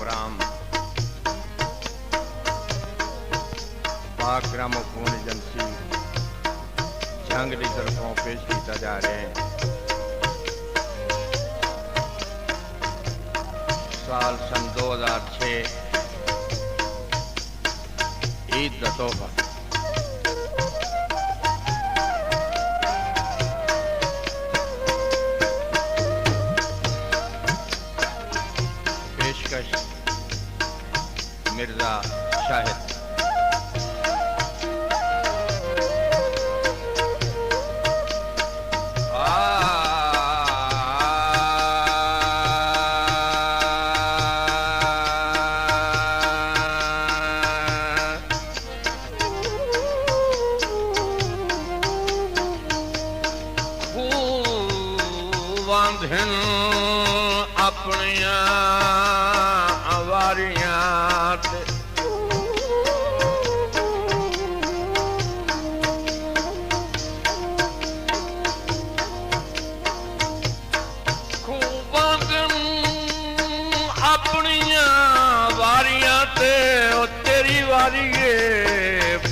Programme पाक gramophone agency Jhang की तरफों पेश किया जा रहे हैं। साल सन 2006 ईद का तोहफा। पेशकश मिर्जा शाहिद। अपनिया वारियां अपनिया वारियां ते तेरी वारी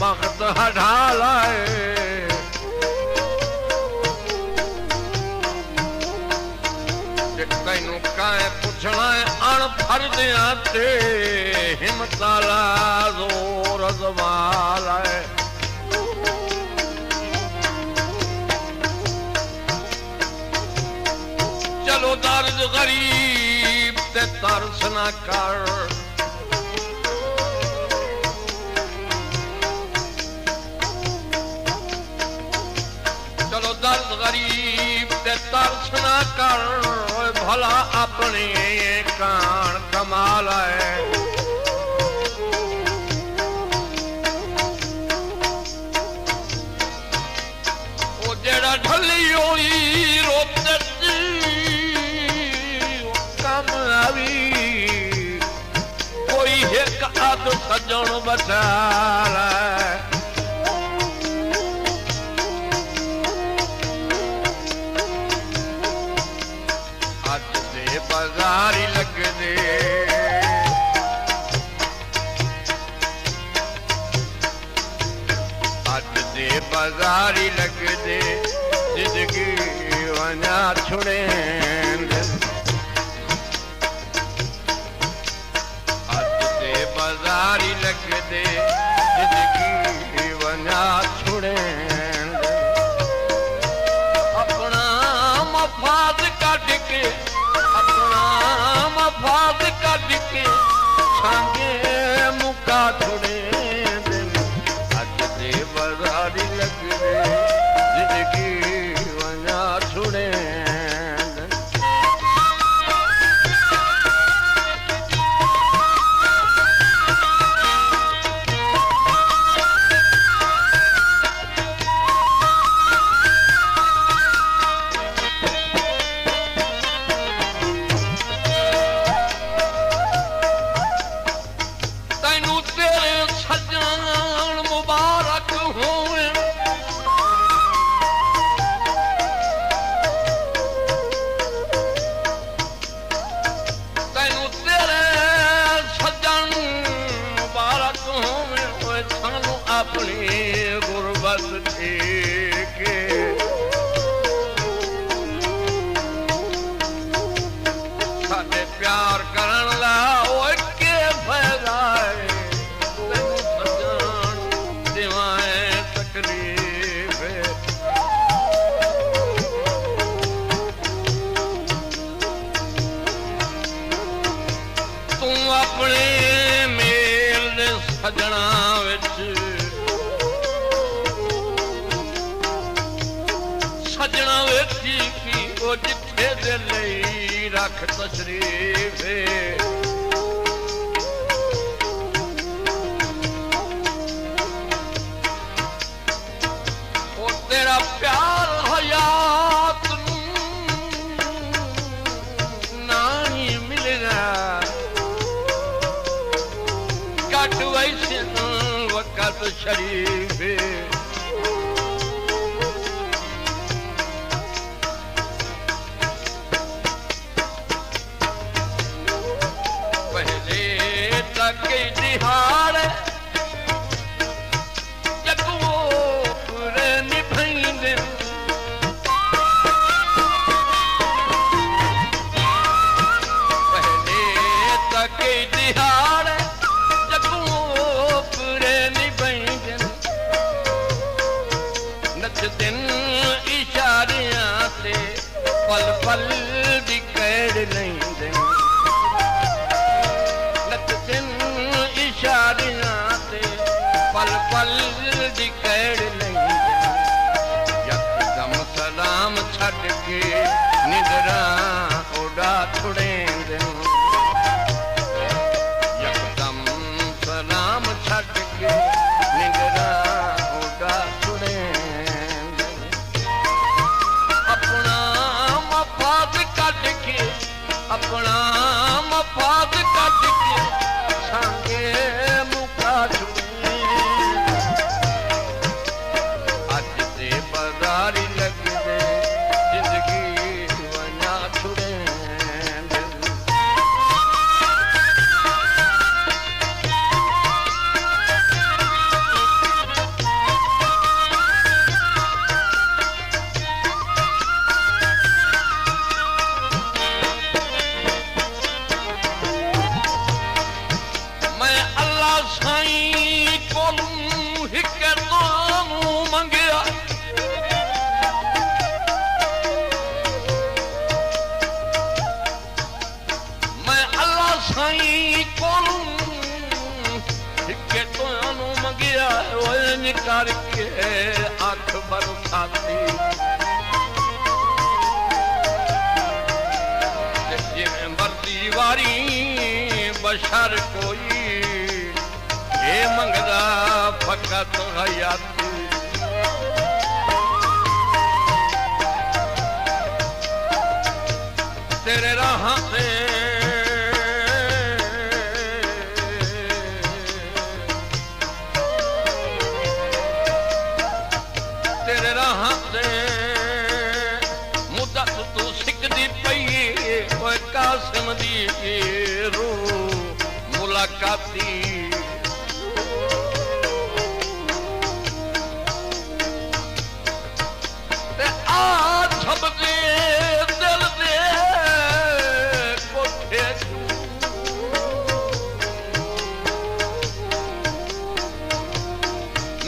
वक्त हटा लाए। तैनू काए पुछना है अणफरदियां ते हिम्मत आला जोर अज़माल है। चलो दर्द गरीब ते तरस ना कर, चलो दर्द गरीब ते तरस ना कर, भला अपनी कान कमाल है। वो जेड़ा ढली होई रोते कम आवी, कोई एक अध सजन बचा है। बाजारी लग दे अज दे बाजारी लग दे, जिंदगी वना छुड़े अज दे बाजारी लग दे, जिंदगी वना छुड़े। अपना मफाद कट के मफाद कट के सांगे मुका छुड़े दिन, अज दे बाजारी लग दे, जिंदगी वना छुड़े। अपनी गुरबत के साडे प्यार करन ला के फायदा है, तैनू सजन दिवाए तकलीफ। तू अपने मेल दे सजना विच सजना वेखी की वो जिथे दे लई रख तशरीफ। वो तेरा प्यार हयात ना ही मिलेगा, कट वैसे वक़्त शरीफ। पहले तके दिहाड़ जगो पूरे निभाइंदे पहले तके दिहाड़ जगो पूरे निभाइंदे नचदिन इशारियां से पल पल दी कैड़ लेंदे नचदिन इशारियां से पल पल दी कैड़ लेंदे यकदम सलाम छड़ के निदरां उड़ा छुड़ेंदे यकदम सलाम छड़ के निदरां उड़ा छुड़ेंदे अपना मफाद कट के अपना मफाद कट के सांगे मुका छुड़े अज ते बाजारी लगदे जिंदगी वना छुड़े मैं अल्लाह साईं कोलू हिक तोनू मंगया मैं अल्लाह साईं कोलू हिक तोनू मंगया ओन करके अख बरसाती जिवें मर्जी वारी बशर कोई ये मंगदा फकत हयाती तेरे राह से तेरे राह से मुद्दत तू सिकदी पई ओए कासिम दी रूह मुलाकाती ते आ छबदे दिल दे कोठे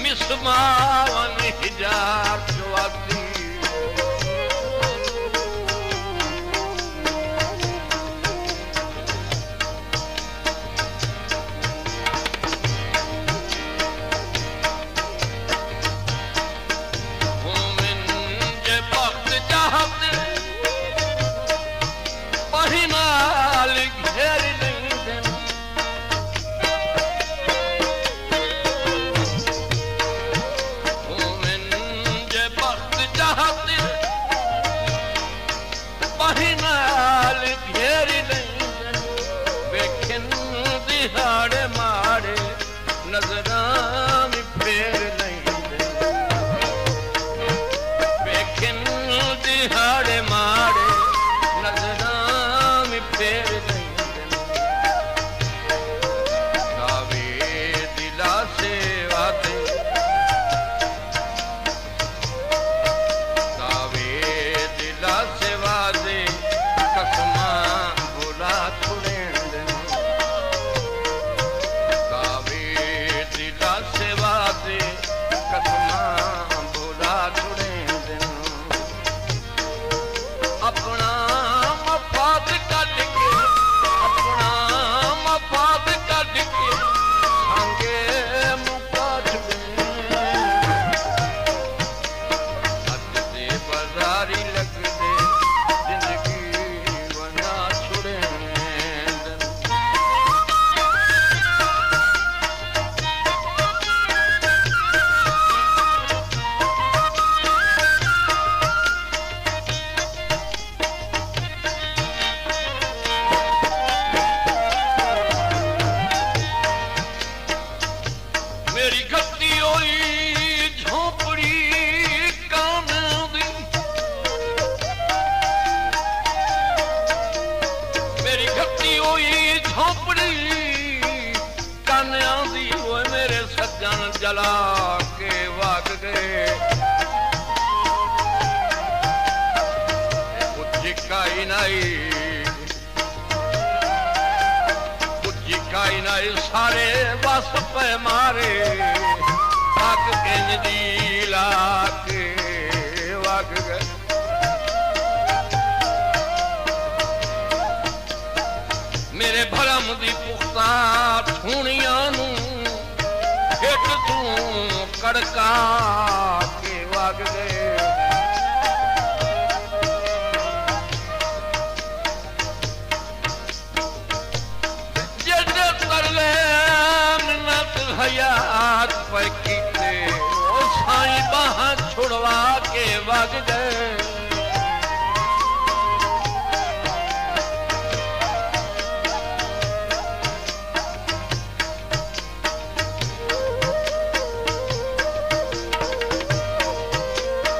मिसमावन हिजाब जवाती दिहाड़े माड़े नजरां भी फेर लेंदे वेखन दिहाड़े माड़े नजरां भी फेर लेंदे कावे दिला से वादे कावे दिला से वादे कसमां भुला छुड़े ला के वग गए। काई नाई सारे बस पे मारे पग के नीला के वग गए। मेरे भरम दी पुख्ता थूणियां नू हिट तू कड़का के वग गए। हयात पर कीते ओ साईं बाहां छुड़वा के वग गए।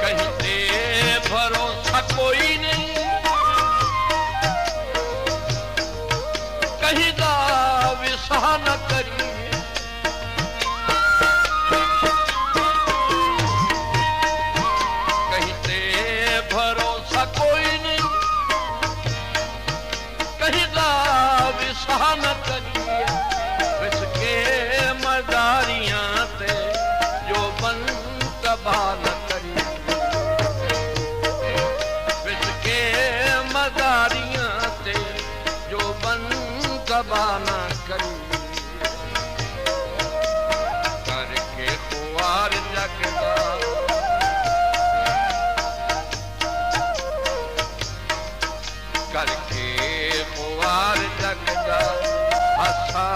कहीं ते भरोसा कोई नहीं, कहीं दा विसा न करी। न करिए बिसके मदारियां ते जो बन तबाह न करिए। बिसके मदारियां ते जो बन तबाह न करिए। करके खुआर जगदा करके खुआर जगदा हसा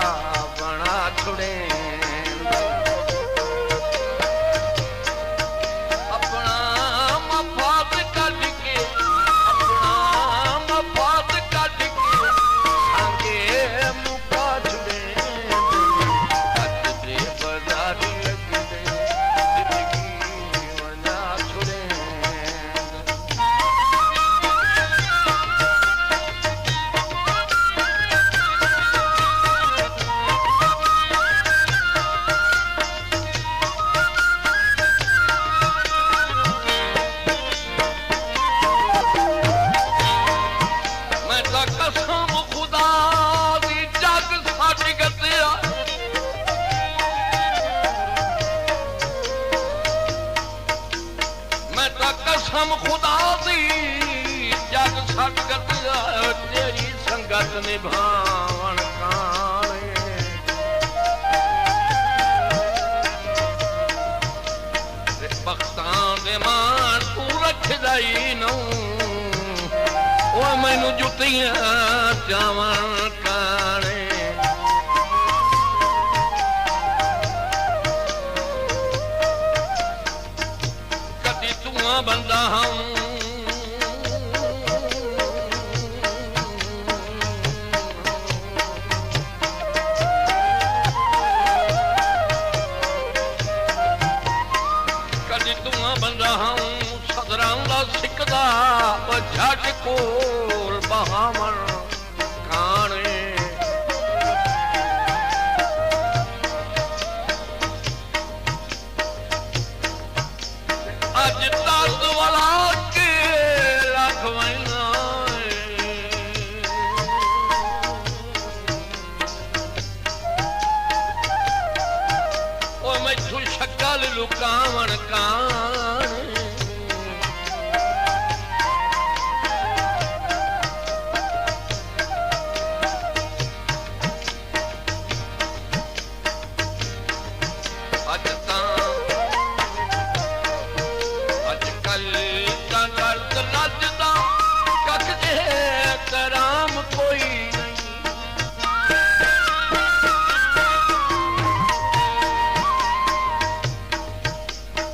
बना छुड़े। अपना मफाद कट के अपना मफाद कट के आगे मुका छुड़े। दे बजारी लग दे जिंदगी वना छुड़े। कसम खुदा दी जग सट गया। मैं तो कसम खुदा दी जग सट गया। तेरी संगत निभावन काने बख्तां दे मान तू रखदा ही नूं। ओ मैनू जुतियां चावन काने कदी तू बंदा हम कदी तू बंदा हम सदरां दा सिकदा झट कोल बहावन काने। अज दस वाला के लख महीना ओ मैथू शक्ल लुकावन काने।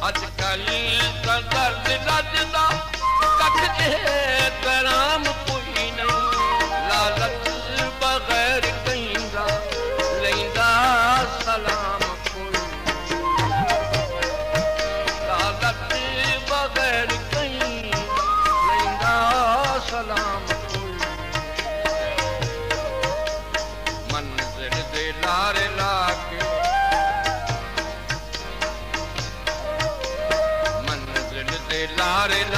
अजकल हरे